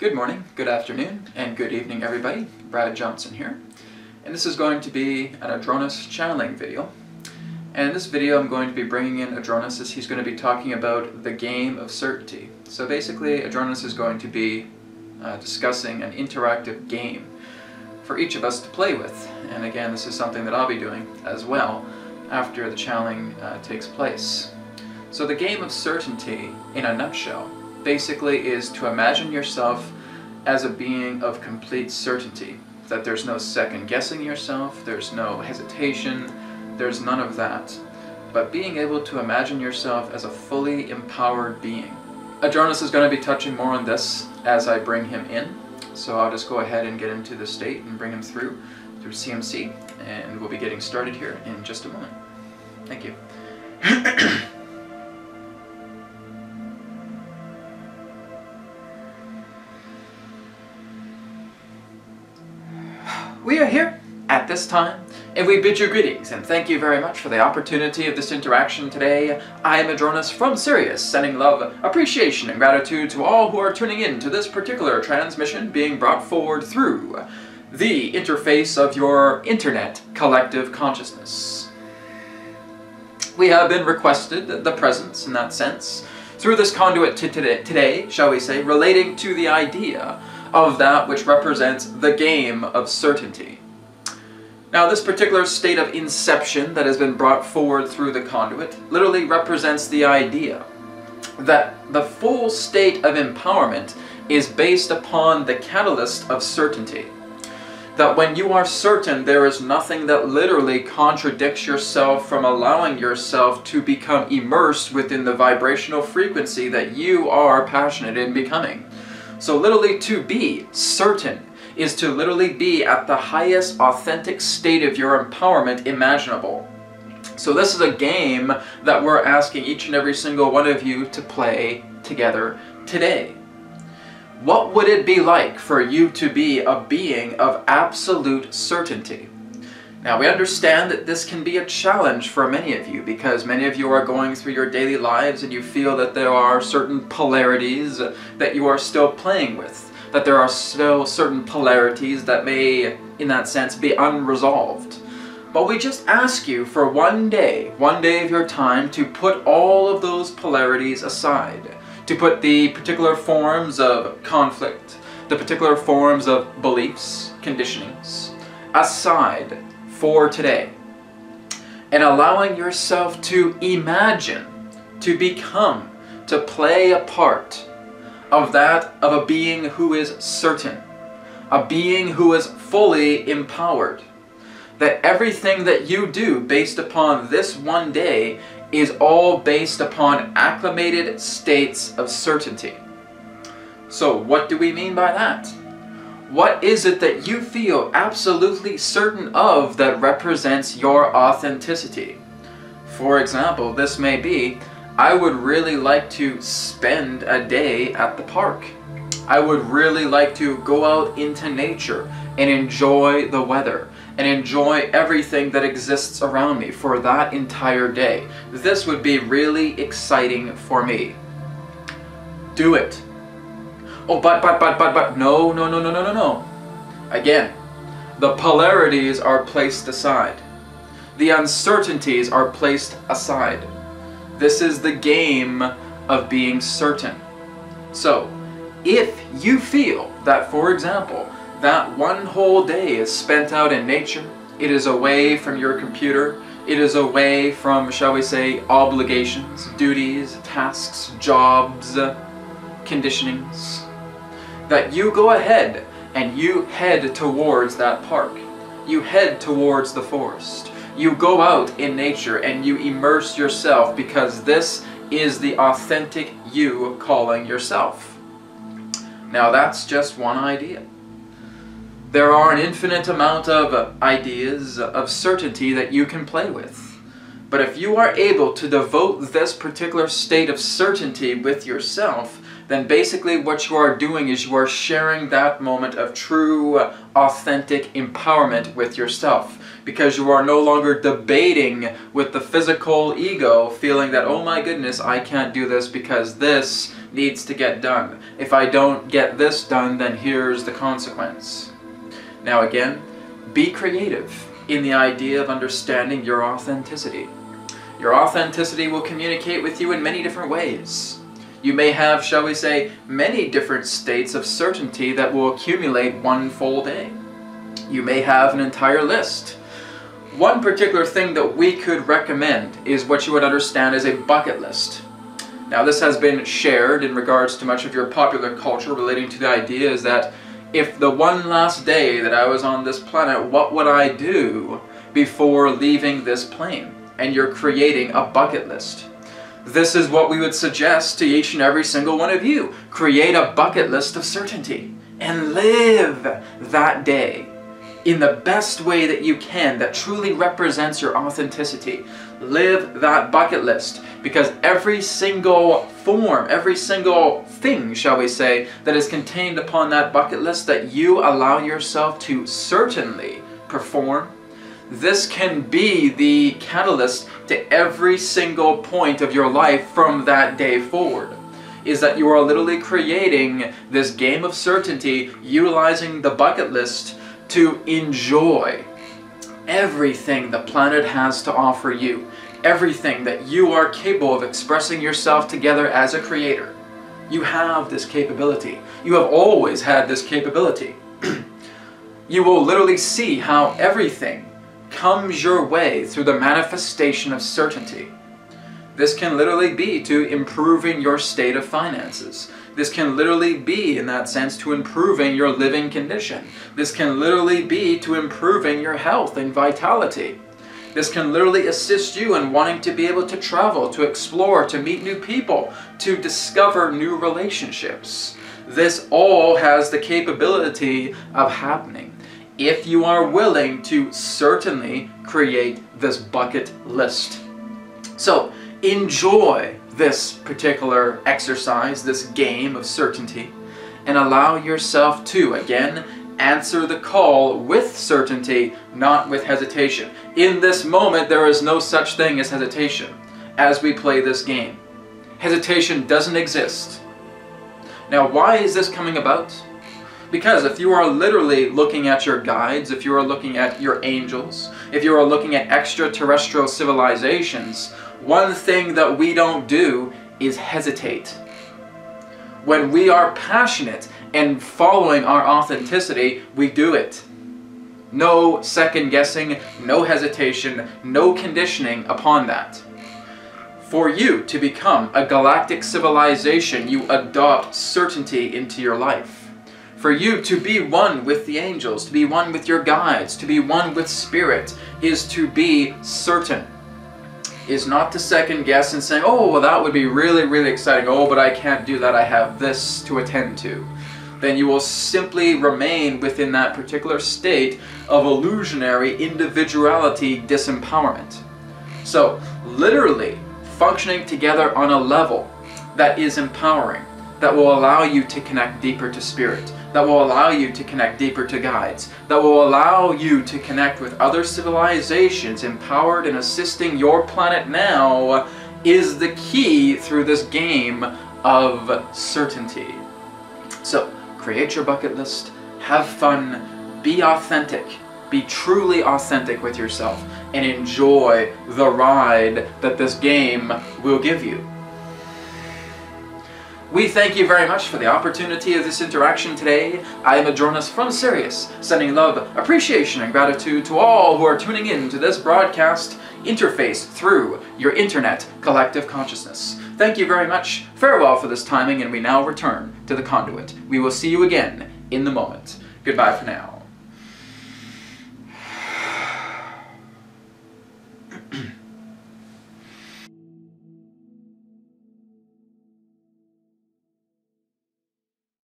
Good morning, good afternoon, and good evening everybody. Brad Johnson here. And this is going to be an Adronis channeling video. And in this video I'm going to be bringing in Adronis as he's going to be talking about the game of certainty. So basically Adronis is going to be discussing an interactive game for each of us to play with. And again, this is something that I'll be doing as well after the channeling takes place. So the game of certainty, in a nutshell, basically is to imagine yourself as a being of complete certainty. That there's no second guessing yourself, there's no hesitation, there's none of that. But being able to imagine yourself as a fully empowered being. Adronis is going to be touching more on this as I bring him in. So I'll just go ahead and get into the state and bring him through CMC, and we'll be getting started here in just a moment. Thank you. We are here at this time, and we bid you greetings, and thank you very much for the opportunity of this interaction today. I am Adronis from Sirius, sending love, appreciation, and gratitude to all who are tuning in to this particular transmission being brought forward through the interface of your internet collective consciousness. We have been requested the presence, in that sense, through this conduit today, shall we say, relating to the idea of that which represents the game of certainty. Now, this particular state of inception that has been brought forward through the conduit literally represents the idea that the full state of empowerment is based upon the catalyst of certainty. That when you are certain, there is nothing that literally contradicts yourself from allowing yourself to become immersed within the vibrational frequency that you are passionate in becoming. So literally to be certain is to literally be at the highest authentic state of your empowerment imaginable. So this is a game that we're asking each and every single one of you to play together today. What would it be like for you to be a being of absolute certainty? Now, we understand that this can be a challenge for many of you because many of you are going through your daily lives and you feel that there are certain polarities that you are still playing with, that there are still certain polarities that may, in that sense, be unresolved. But we just ask you for one day of your time to put all of those polarities aside, to put the particular forms of conflict, the particular forms of beliefs, conditionings, aside for today, and allowing yourself to imagine, to become, to play a part of that of a being who is certain, a being who is fully empowered, that everything that you do based upon this one day is all based upon acclimated states of certainty. So what do we mean by that? What is it that you feel absolutely certain of that represents your authenticity? For example, this may be, I would really like to spend a day at the park. I would really like to go out into nature and enjoy the weather and enjoy everything that exists around me for that entire day. This would be really exciting for me. Do it. Oh, but, no. Again, the polarities are placed aside. The uncertainties are placed aside. This is the game of being certain. So, if you feel that, for example, that one whole day is spent out in nature, it is away from your computer, it is away from, shall we say, obligations, duties, tasks, jobs, conditionings, that you go ahead and you head towards that park. You head towards the forest. You go out in nature and you immerse yourself because this is the authentic you calling yourself. Now that's just one idea. There are an infinite amount of ideas of certainty that you can play with. But if you are able to devote this particular state of certainty with yourself, then basically what you are doing is you are sharing that moment of true, authentic empowerment with yourself. Because you are no longer debating with the physical ego, feeling that, oh my goodness, I can't do this because this needs to get done. If I don't get this done, then here's the consequence. Now again, be creative in the idea of understanding your authenticity. Your authenticity will communicate with you in many different ways. You may have, shall we say, many different states of certainty that will accumulate one full day. You may have an entire list. One particular thing that we could recommend is what you would understand as a bucket list. Now this has been shared in regards to much of your popular culture relating to the idea is that if the one last day that I was on this planet, what would I do before leaving this plane? And you're creating a bucket list. This is what we would suggest to each and every single one of you. Create a bucket list of certainty and live that day in the best way that you can that truly represents your authenticity. Live that bucket list, because every single form, every single thing, shall we say, that is contained upon that bucket list that you allow yourself to certainly perform, this can be the catalyst to every single point of your life from that day forward. Is that you are literally creating this game of certainty, utilizing the bucket list to enjoy everything the planet has to offer you. Everything that you are capable of expressing yourself together as a creator. You have this capability. You have always had this capability. You will literally see how everything comes your way through the manifestation of certainty. This can literally be to improving your state of finances. This can literally be, in that sense, to improving your living condition. This can literally be to improving your health and vitality. This can literally assist you in wanting to be able to travel, to explore, to meet new people, to discover new relationships. This all has the capability of happening if you are willing to certainly create this bucket list. So enjoy this particular exercise, this game of certainty, and allow yourself to, again, answer the call with certainty, not with hesitation. In this moment, there is no such thing as hesitation as we play this game. Hesitation doesn't exist. Now, why is this coming about? Because if you are literally looking at your guides, if you are looking at your angels, if you are looking at extraterrestrial civilizations, one thing that we don't do is hesitate. When we are passionate and following our authenticity, we do it. No second guessing, no hesitation, no conditioning upon that. For you to become a galactic civilization, you adopt certainty into your life. For you to be one with the angels, to be one with your guides, to be one with spirit, is to be certain. Is not to second guess and saying, oh, well, that would be really, really exciting. Oh, but I can't do that. I have this to attend to. Then you will simply remain within that particular state of illusionary individuality disempowerment. So, literally functioning together on a level that is empowering, that will allow you to connect deeper to spirit, that will allow you to connect deeper to guides, that will allow you to connect with other civilizations empowered and assisting your planet now, is the key through this game of certainty. So, create your bucket list, have fun, be authentic, be truly authentic with yourself, and enjoy the ride that this game will give you. We thank you very much for the opportunity of this interaction today. I am Adronis from Sirius, sending love, appreciation, and gratitude to all who are tuning in to this broadcast interface through your internet collective consciousness. Thank you very much. Farewell for this timing, and we now return to the conduit. We will see you again in the moment. Goodbye for now.